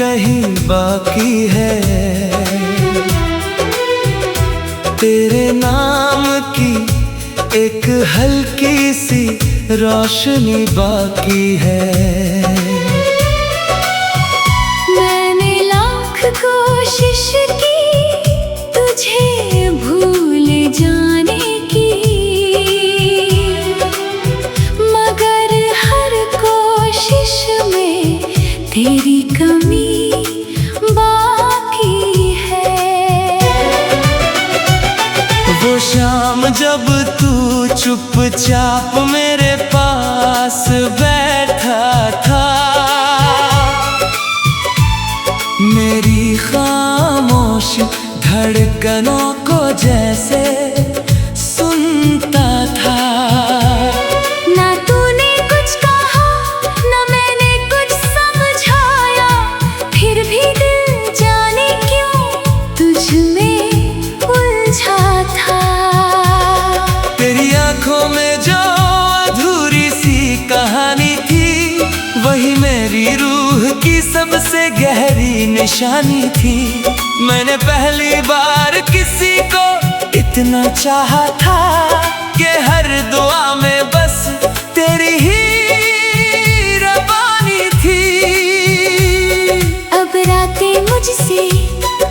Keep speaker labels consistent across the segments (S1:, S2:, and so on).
S1: कहीं बाकी है, तेरे नाम की एक हल्की सी रोशनी बाकी है।
S2: मैंने लाख कोशिश की तुझे भूल जाने की, मगर हर कोशिश में तेरी कमी बाकी है।
S1: वो शाम जब तू चुपचाप मेरे पास बैठा था, मेरी खामोश धड़कनों को जैसे सुनता था।
S2: ना तूने कुछ कहा ना मैंने कुछ समझाया, फिर भी दिल जाने क्यों तुझ में उलझा था।
S1: तेरी आंखों में जो अधूरी सी कहानी थी, वही मेरी रूह की सबसे गहरी निशानी थी। मैंने पहली बार किसी को इतना चाहा था कि हर दुआ में बस तेरी ही रबानी थी।
S2: अब रातें मुझसे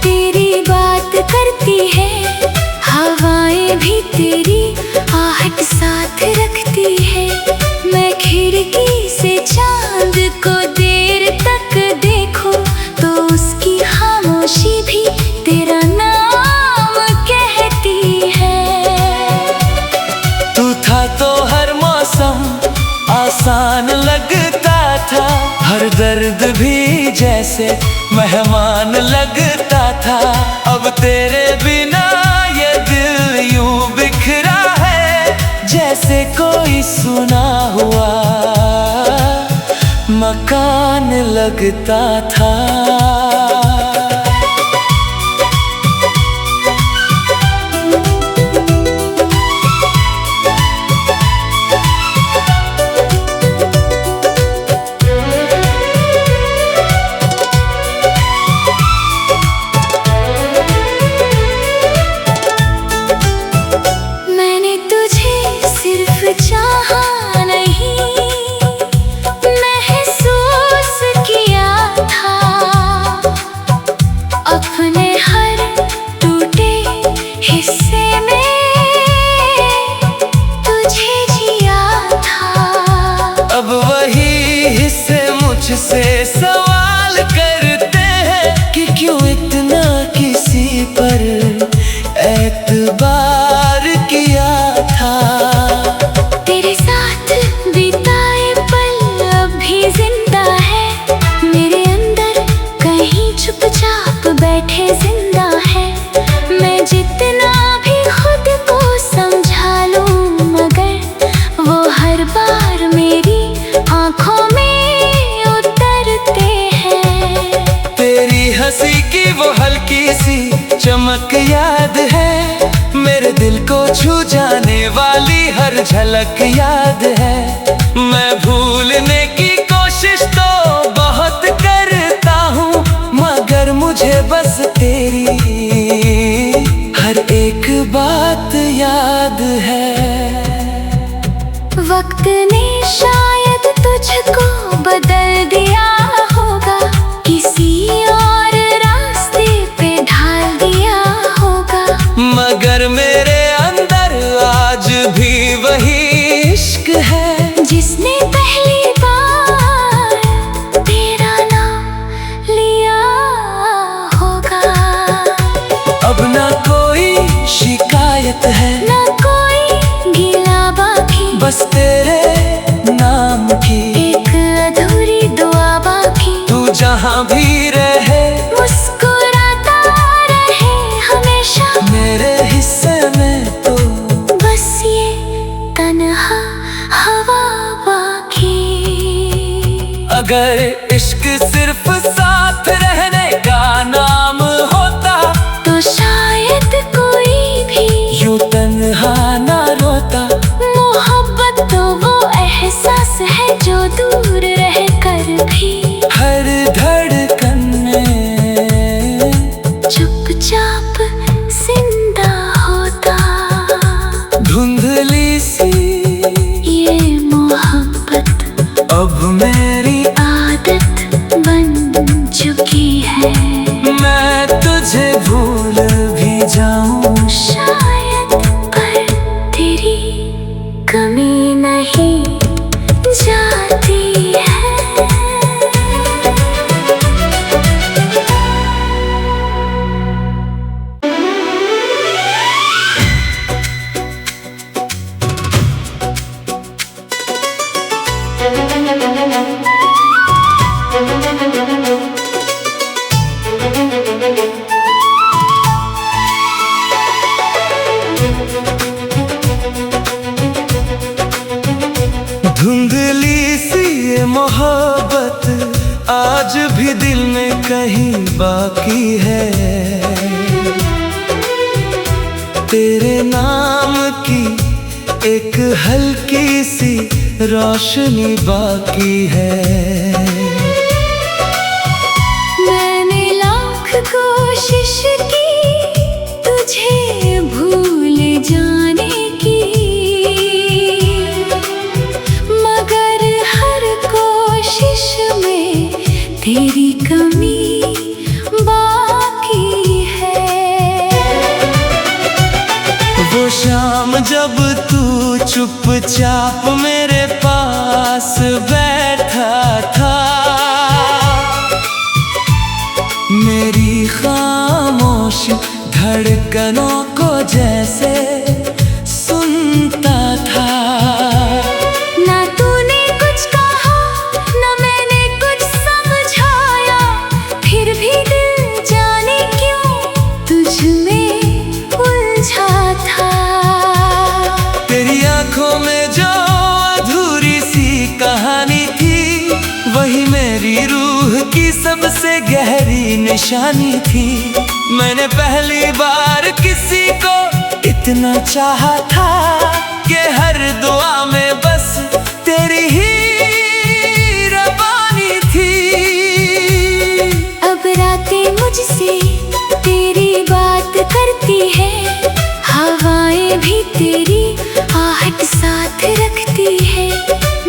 S2: तेरी बात करती है, हवाएं भी तेरी आहट साथ रखती है। मैं खिड़की से चांद को देर तक देखूं तो उसकी खामोशी भी तेरा नाम कहती है।
S1: तू था तो हर मौसम आसान लगता था, हर दर्द भी जैसे मेहमान लगता था। अब तेरे बिना ये दिल यूं बिखरा है, जैसे कोई सुना हुआ मकान लगता था।
S2: मैंने तुझे सिर्फ चाहा नहीं, महसूस किया था। अपने हर टूटे हिस्से में तुझे जिया था।
S1: अब वही हिस्से मुझसे सवाल करते हैं कि क्यों इतना किसी पर एतबार किया था।
S2: तेरे साथ बिताए पल अब भी जिंदा है, मेरे अंदर कहीं चुपचाप बैठे जिंदा है। मैं जितना भी खुद को समझा लूं, मगर वो हर बार मेरी आंखों में उतरते हैं।
S1: तेरी हंसी की वो हल्की सी चमक याद है, मेरे दिल को छू जाने वाली हर झलक याद है। मैं भूलने की कोशिश तो बहुत करता हूँ, मगर मुझे बस तेरी हर एक बात याद है।
S2: वक्त ने शायद तुझको बदल दिया होगा, किसी और रास्ते पे ढाल दिया होगा,
S1: मगर मेरे अंदर आज भी वही इश्क है,
S2: जिसने पहली बार तेरा नाम लिया होगा।
S1: अब ना कोई शिकायत है,
S2: ना कोई गिला बाकी,
S1: बस तेरे नाम की
S2: एक अधूरी दुआ बाकी।
S1: तू जहाँ भी रहे
S2: मुस्कुराता रहे हमेशा
S1: मेरे हिस्से में, तो
S2: बस ये तन्हा हवा बाकी।
S1: अगर इश्क सिर्फ साथ रहने का नाम होता,
S2: तो शायद कोई भी
S1: यूं तन्हा ना रोता।
S2: मोहब्बत तो वो एहसास है जो दूर रहकर भी
S1: हर धड़कन
S2: चुपचाप जिंदा होता।
S1: धुंधली सी
S2: ये मोहब्बत
S1: अब मेरी
S2: आदत बन चुकी है।
S1: मैं तुझे भूल भी जाऊं
S2: शायद, पर तेरी कमी नहीं जाती है।
S1: धुंधली सी ये मोहब्बत आज भी दिल में कहीं बाकी है। तेरे नाम की एक हल्की सी रोशनी बाकी है।
S2: मैंने लाख कोशिश की तुझे भूल जाने की, मगर हर कोशिश में तेरी कमी बाकी है।
S1: वो शाम जब तू चुपचाप मेरे पास बैठा था, मेरी खामोश धड़कनों को जैसे सुनता था।
S2: ना तूने कुछ कहा, ना मैंने कुछ समझाया, फिर भी दिल जाने क्यों तुझ में उलझा था।
S1: तेरी आंखों में जो अधूरी सी कहानी थी, वही मेरी रूह की सबसे गहरी निशानी थी। मैंने पहली बार किसी को इतना चाहा था कि हर दुआ में बस तेरी ही रबानी थी।
S2: अब रातें मुझसे तेरी बात करती है, हवाएं भी तेरी आहट साथ रखती है।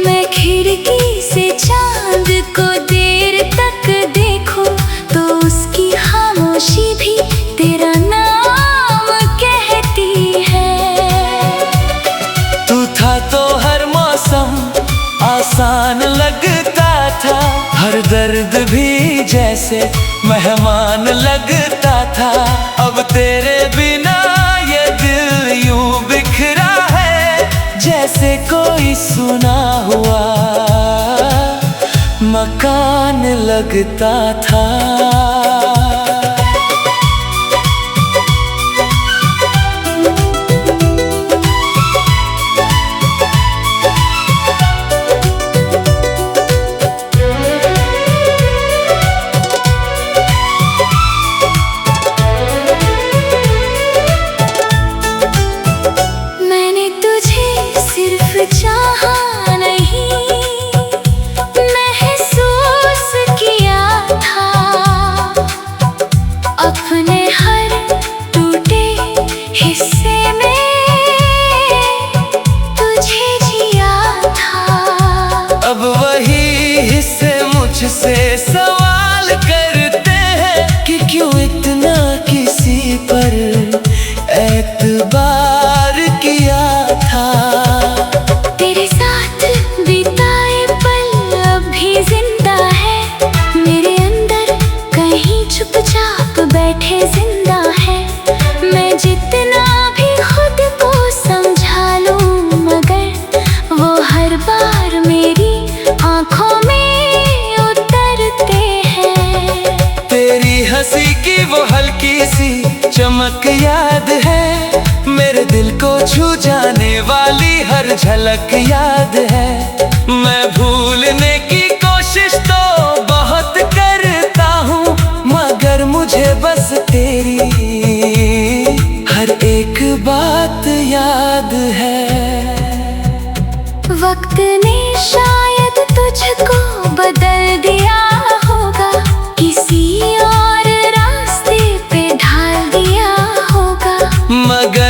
S2: मैं खिड़की से चांद को देर तक देखूं तो उसकी खामोशी भी तेरा नाम कहती है।
S1: तू था तो हर मौसम आसान लगता था, हर दर्द भी जैसे मेहमान लगता था। अब तेरे बिना ये दिल यूं बिखरा है, जैसे कोई सुना हुआ मकान लगता था।
S2: मैंने तुझे सिर्फ चाहा नहीं, महसूस किया था। अपने हर टूटे हिस्से में तुझे जिया था।
S1: अब वही हिस्से मुझसे सवाल करते हैं कि क्यों इतना किसी पर एतबार किया था।
S2: तेरे साथ बिताए पल अब भी जिंदा है, मेरे अंदर कहीं चुपचाप बैठे जिंदा है। मैं जितना भी खुद को समझा लूं, मगर वो हर बार मेरी आंखों में उतरते हैं।
S1: तेरी हंसी की वो हल्की सी चमक याद है, मेरे दिल को छू जाने वाली हर झलक याद है। मैं भूलने की कोशिश तो बहुत करता हूँ, मगर मुझे बस तेरी हर एक बात याद है।
S2: वक्त ने शायद तुझको बदल दिया होगा, किसी और रास्ते पे ढाल दिया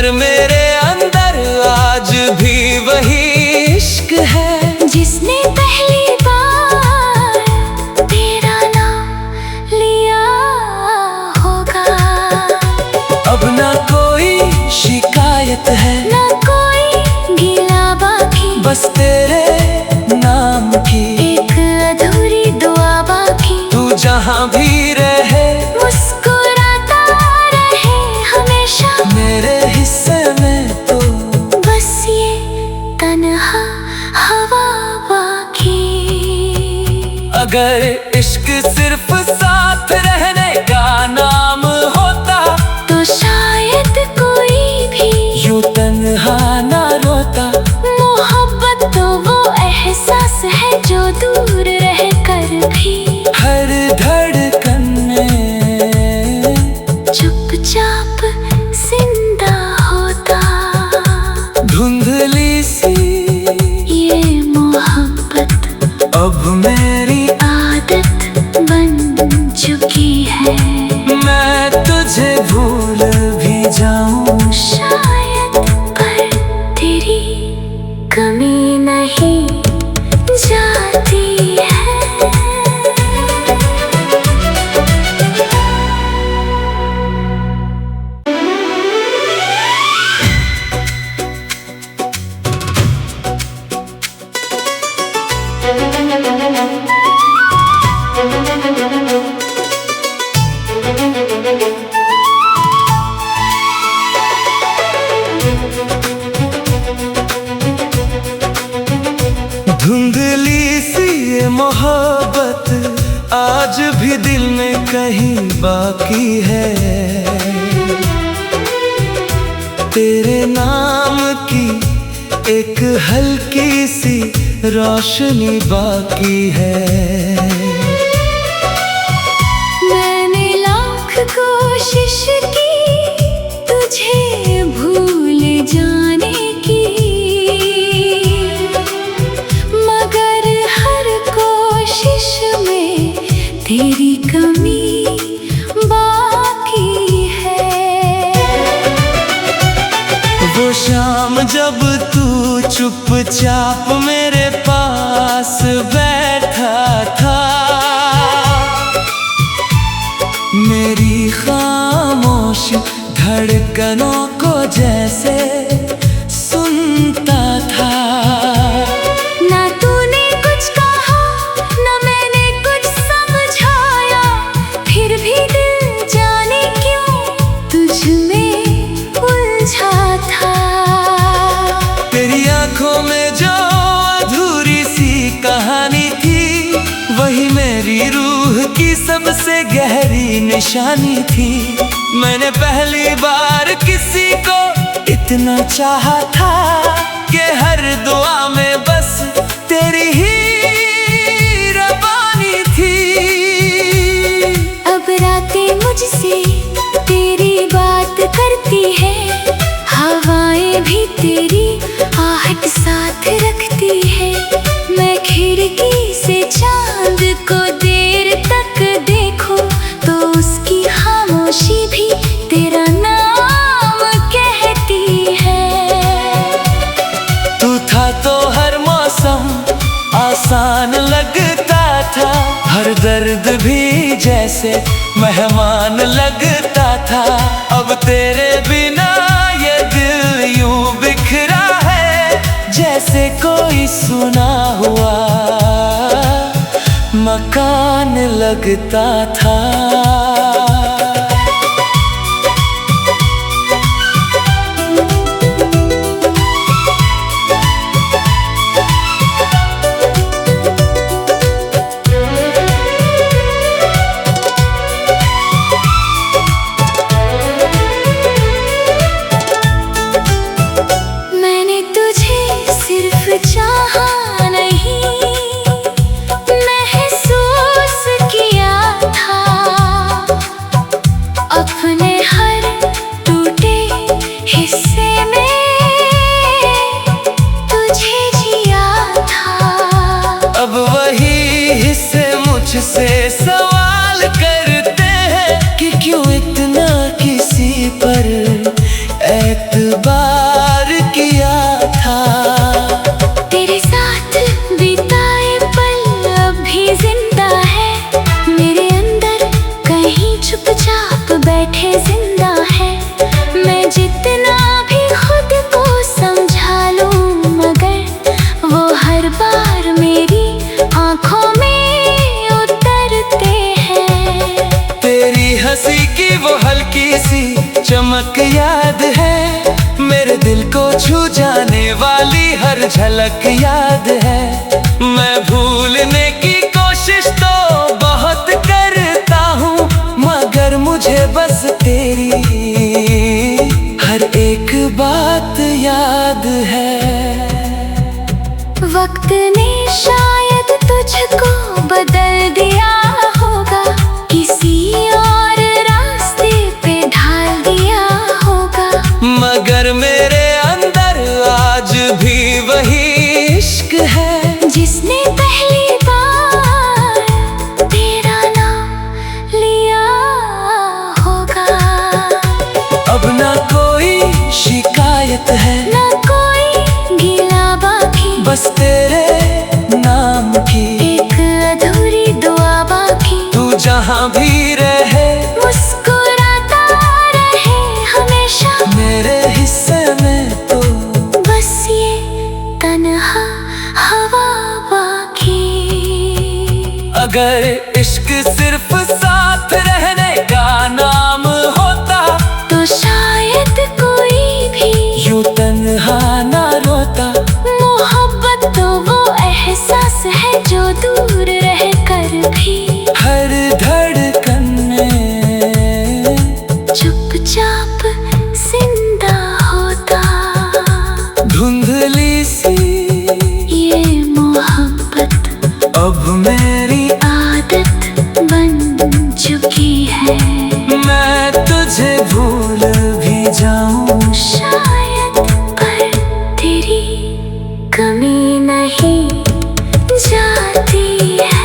S1: पर मेरे अंदर आज भी वही इश्क है
S2: जिसने पहली बार तेरा नाम लिया होगा।
S1: अब ना कोई शिकायत है,
S2: ना कोई गिला बाकी,
S1: बस तेरे नाम की
S2: एक अधूरी दुआ बाकी।
S1: तू जहाँ भी रहे
S2: मुस्कुराता रहे हमेशा
S1: मेरे हिस्से में तो
S2: बस ये तन्हा हवा बाकी।
S1: अगर इश्क सिर्फ साथ रहने का नाम होता
S2: तो शायद कोई भी
S1: यूं तन्हा ना रोता।
S2: मोहब्बत तो वो एहसास है जो दूर रह कर भी
S1: हर धड़कन में
S2: चुपचाप जिंदा होता।
S1: धुंधली सी
S2: ये मोहब्बत
S1: अब मेरी
S2: आदत बन चुकी है।
S1: मैं तुझे भूल भी जाऊं
S2: शायद पर तेरी कमी नहीं जाती है।
S1: धुंधली सी ये मोहब्बत आज भी दिल में कहीं बाकी है। तेरे नाम की एक हल्की सी रोशनी बाकी है।
S2: मैंने लाख कोशिश की तुझे भूल जाने की, मगर हर कोशिश में तेरी कमी बाकी है।
S1: वो शाम जब तू चुपचाप मेरे पास बैठा था, मेरी खामोश धड़कनों को जैसे सुनता था।
S2: ना तूने कुछ कहा ना मैंने कुछ समझाया, फिर भी दिल जाने क्यों तुझ में उलझा था।
S1: तेरी आंखों में जो अधूरी सी कहानी थी वही मेरी रूह की सबसे गहरी निशानी थी। मैंने पहली बार किसी को इतना चाहा था कि हर दुआ में बस तेरी ही रबानी थी।
S2: अब रातें मुझसे तेरी बात करती है, हवाएं भी तेरी आहट साथ रखती है। मैं खिड़की से चांद को देर तक देखूं तो उसकी खामोशी भी तेरा नाम कहती है।
S1: तू था तो हर मौसम आसान लगता था, हर दर्द भी जैसे मेहमान लगता था। अब तेरे बिना ये दिल यूं बिखरा है जैसे कोई सुना हुआ मकान लगता था।
S2: मैंने तुझे सिर्फ चाहा नहीं, महसूस किया था।
S1: चमक याद है, मेरे दिल को छू जाने वाली हर झलक याद है। मैं भूलने की कोशिश तो बहुत करता हूँ, मगर मुझे बस तेरी हर एक बात याद है।
S2: वक्त ने शायद तुझको बदल दिया होगा, किसी और रास्ते पे ढाल दिया होगा,
S1: मगर मेरे अंदर आज भी वही इश्क है
S2: जिसने पहली बार तेरा नाम लिया होगा।
S1: अब ना कोई शिकायत है,
S2: ना कोई गिला बाकी,
S1: बस तेरे नाम की
S2: एक अधूरी दुआ बाकी।
S1: तू जहाँ भी रहे
S2: मुस्कुराता रहे हमेशा,
S1: मेरे हिस्से में तो
S2: बस ये तन्हा हवा बाकी।
S1: अगर इश्क सिर्फ साथ रहने का नाम होता,
S2: तो शायद कोई भी
S1: यूं तन्हा ना रोता।
S2: मोहब्बत तो वो एहसास है जो दूर रह कर भी
S1: हर धड़कन में
S2: चुपचाप जिंदा होता।
S1: धुंधली सी
S2: ये मोहब्बत
S1: अब मेरी
S2: आदत बन चुकी है,
S1: मैं तुझे भूल भी जाऊं
S2: शायद पर तेरी कमी नहीं जाती है।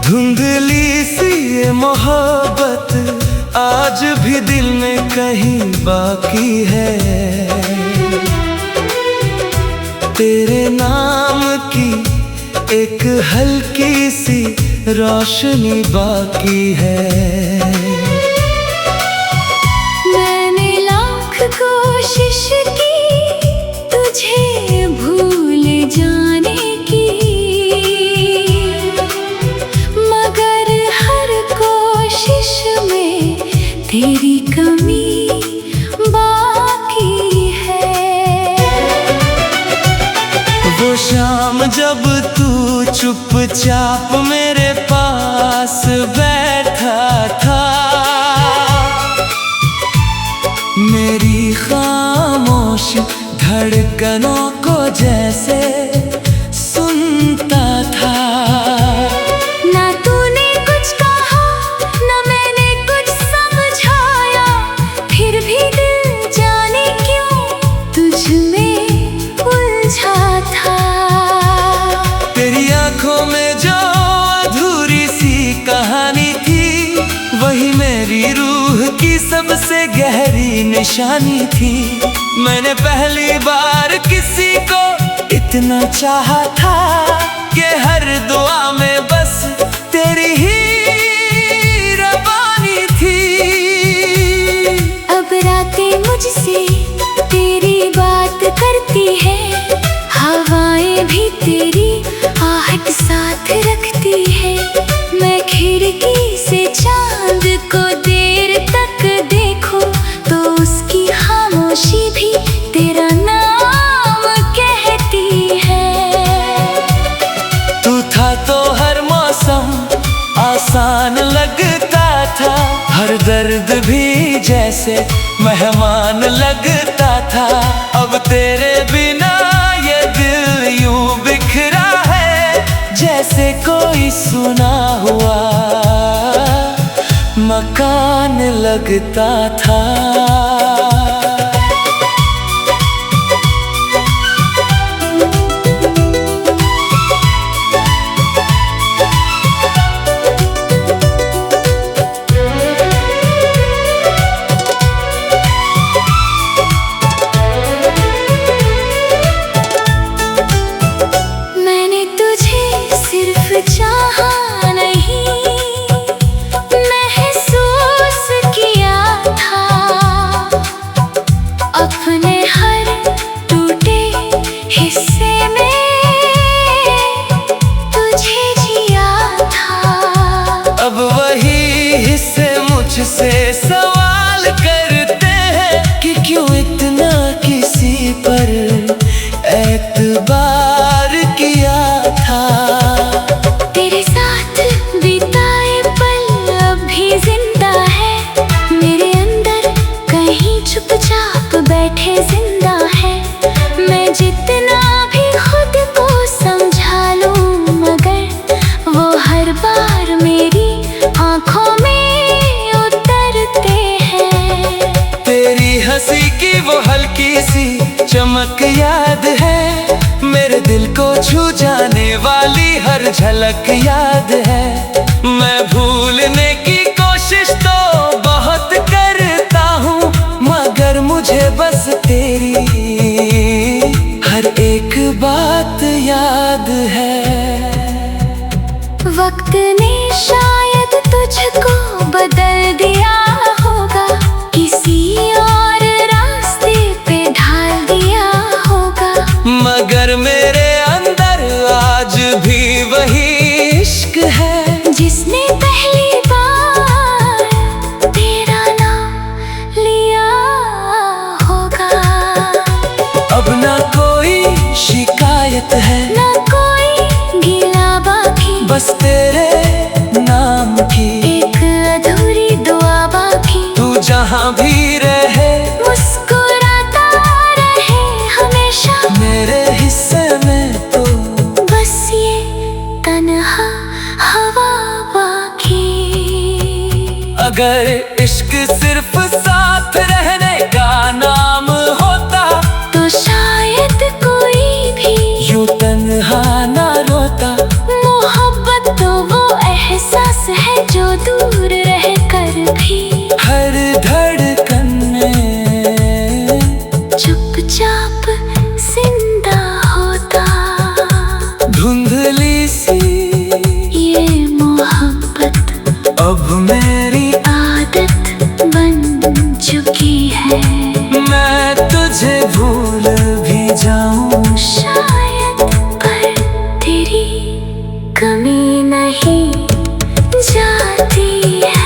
S1: धुंधली सी ये मोहब्बत आज भी दिल में कहीं बाकी है, तेरे नाम की एक हल्की सी रोशनी बाकी है।
S2: मैंने लाख कोशिश की तुझे भूल जाने की, मगर हर कोशिश में तेरी कमी बाकी है।
S1: वो शाम जब तू चुपचाप मेरे पास बैठा था, मेरी खामोश धड़कनों को जैसे सुनता था।
S2: ना तूने कुछ कहा ना मैंने कुछ समझाया, फिर भी दिल जाने क्यों तुझ में उलझा था।
S1: तेरी आंखों में जो अधूरी सी कहानी थी, वही मेरी रूह की सबसे गहरी निशानी थी। मैंने पहली बार किसी को इतना चाहा था कि हर दुआ में बस तेरी ही रवानी थी।
S2: अब रातें मुझसे तेरी बात करती है, हवाएं भी तेरी आहट साथ रखती है। मैं खिड़की से चांद को देर तक देखूं तो उसकी खामोशी भी तेरा नाम कहती है।
S1: तू था तो हर मौसम आसान लगता था, हर दर्द भी जैसे मेहमान लगता था। अब तेरे बिना ये दिल यूं बिखरा है, जैसे कोई सुना हुआ मकान लगता था। याद है, मेरे दिल को छू जाने वाली हर झलक याद है। मैं भूलने की कोशिश तो बहुत करता हूँ, मगर मुझे बस तेरी हर एक बात याद है।
S2: वक्त ने शायद तुझको बदल दिया होगा, किसी और रास्ते पे ढाल दिया होगा,
S1: मगर मेरे अंदर आज भी वही इश्क है
S2: जिसने पहली बार तेरा नाम लिया होगा।
S1: अब ना कोई शिकायत है,
S2: ना कोई गिला बाकी,
S1: बस तेरे नाम की
S2: एक अधूरी दुआ बाकी।
S1: तू जहाँ भी रहे
S2: मुस्कुराता रहे हमेशा,
S1: मेरे हिस्से में तो
S2: बस ये तन्हा हवा बाकी।
S1: अगर इश्क सिर्फ साथ रहने का नाम होता,
S2: तो शायद कोई भी
S1: यूं तन्हा ना रोता।
S2: मोहब्बत तो वो एहसास है जो दूर रह कर भी
S1: हर धड़कन में
S2: चुपचाप जिंदा होता।
S1: धुंधली सी
S2: ये मोहब्बत
S1: अब मेरी
S2: आदत बन चुकी है,
S1: मैं तुझे भूल भी जाऊं
S2: शायद पर तेरी कमी नहीं जाती है।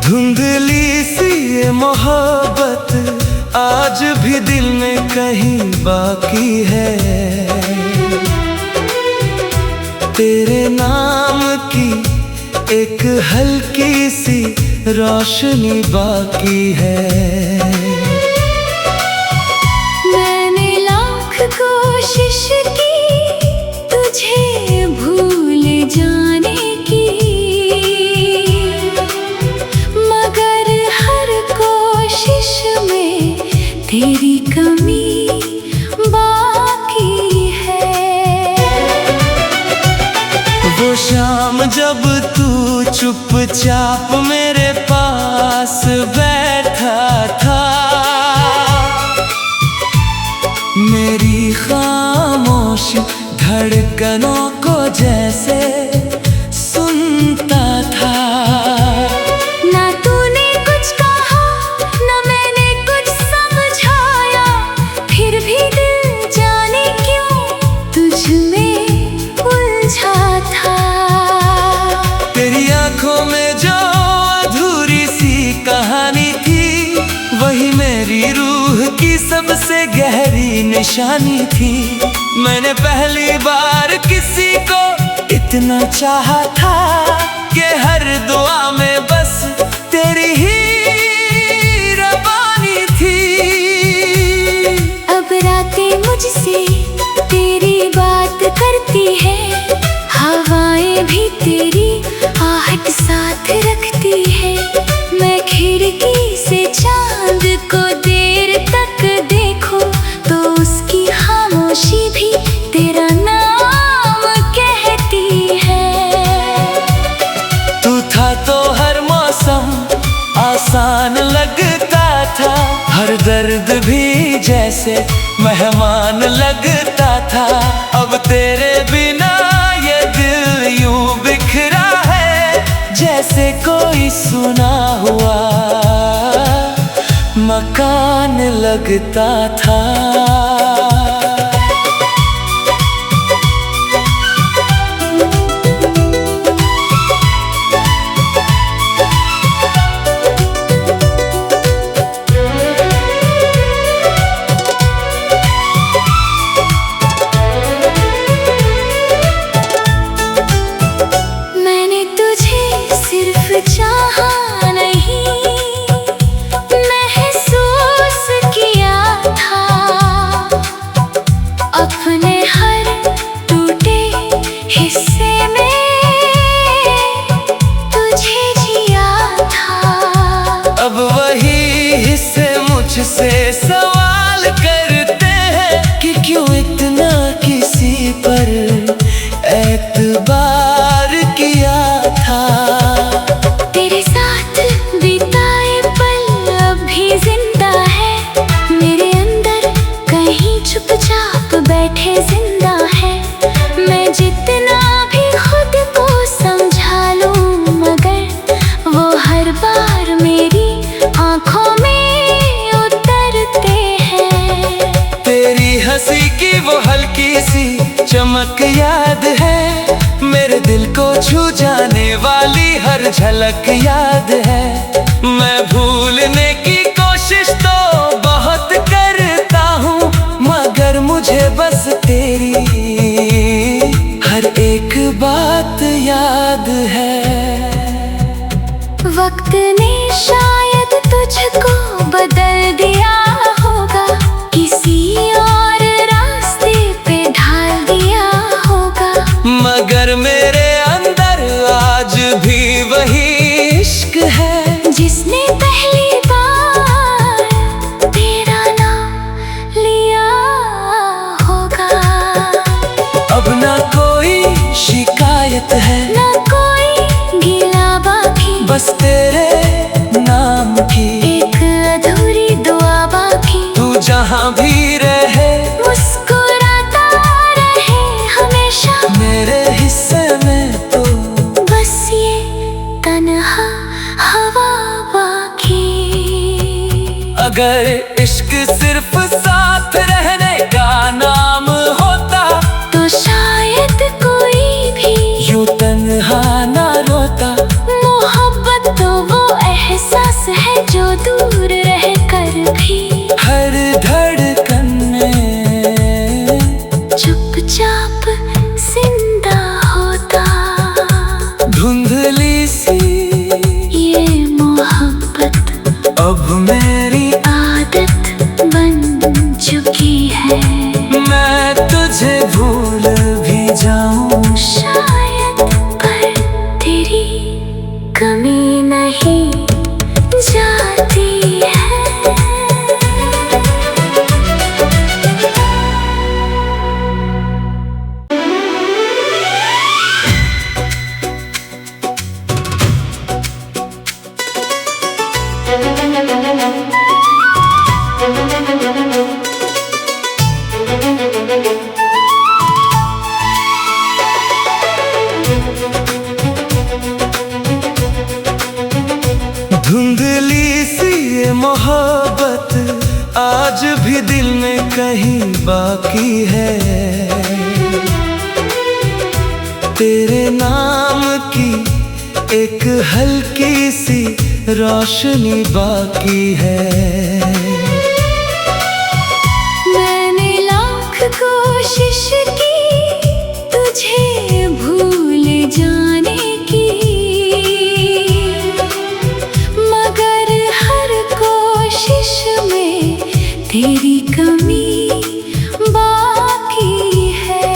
S1: धुंधली सी ये मोहब्बत आज भी दिल में कहीं बाकी है। तेरे नाम की एक हल्की सी रोशनी बाकी है।
S2: मैंने लाख कोशिश की तुझे भूल जाने की, मगर हर कोशिश में तेरी कमी बाकी है।
S1: वो शाम जब तू चुपचाप मेरे पास बैठा था, मेरी खामोश धड़कनों को जैसे सुनता था।
S2: ना तूने कुछ कहा, ना मैंने कुछ समझाया, फिर भी दिल जाने क्यों तुझ में उलझा था।
S1: तेरी आंखों में जो अधूरी सी कहानी थी, वही मेरी रूह की सबसे गहरी निशानी थी। मैंने पहली बार किसी को इतना चाहा था कि हर दुआ में बस तेरी ही रवानी थी।
S2: अब रातें मुझसे तेरी बात करती है, हवाएं भी तेरी आहट साथ रखती है। मैं खिड़की से चांद को देर तक देखूं तो उसकी खामोशी भी तेरा नाम कहती है।
S1: तू था तो हर मौसम आसान लगता था, हर दर्द भी जैसे मेहमान लगता था। अब तेरे बिना ये दिल यूं बिखरा है, जैसे कोई सुना हुआ मकान लगता था। एतबार किया था।
S2: तेरे साथ बिताए पल अब भी जिंदा है, मेरे अंदर कहीं चुपचाप बैठे जिंदा है। मैं जितना भी खुद को समझा लूं, मगर वो हर बार मेरी आंखों में उतरते हैं।
S1: तेरी हंसी की वो हल्की सी चमक याद है, मेरे दिल को छू जाने वाली हर झलक याद है। मैं भूलने की कोशिश तो बहुत करता हूँ, मगर मुझे बस तेरी हर एक बात याद है।
S2: वक्त ने शायद तुझको बदल दिया होगा, किसी और रास्ते पे ढाल दिया होगा,
S1: मगर मेरे अंदर आज भी वही इश्क है
S2: जिसने पहली बार तेरा नाम लिया होगा।
S1: अब ना कोई शिकायत है,
S2: ना कोई गिला बाकी,
S1: बस तेरे नाम की
S2: एक अधूरी दुआ बाकी।
S1: तू जहाँ भी रहे
S2: मुस्कुराता रहे हमेशा,
S1: मेरे हिस्से में तो
S2: बस ये तन्हा हवा बाकी।
S1: अगर इश्क सिर्फ साथ रहने का नाम होता,
S2: तो शायद कोई भी
S1: यूं तन्हा ना रोता।
S2: मोहब्बत तो वो एहसास है जो दूर रह कर भी
S1: हर धड़कन में
S2: चुपचाप जिंदा होता।
S1: धुंधली सी
S2: ये मोहब्बत
S1: अब मेरी
S2: आदत बन चुकी है,
S1: मैं तुझे भूल भी जाऊं
S2: शायद पर तेरी कमी नहीं जाती है।
S1: धुंधली सी ये मोहब्बत आज भी दिल में कहीं बाकी है। तेरे नाम की एक हल्की सी रोशनी बाकी है।
S2: मैंने लाख कोशिश की तुझे भूल जाने की, मगर हर कोशिश में तेरी कमी बाकी है।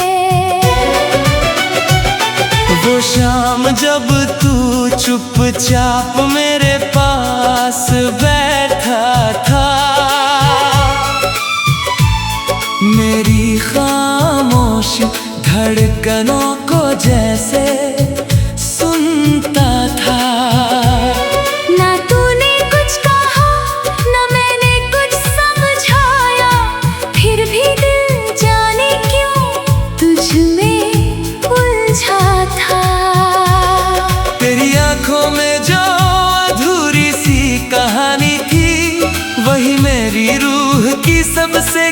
S1: वो शाम जब तू चुपचाप मेरे पास बैठा था, मेरी खामोश धड़कनों को जैसे सुनता था।
S2: ना तूने कुछ कहा, ना मैंने कुछ समझाया, फिर भी दिल जाने क्यों तुझ में उलझा था।
S1: तेरी आंखों में जो अधूरी सी कहानी थी, वही मेरी रूह की सबसे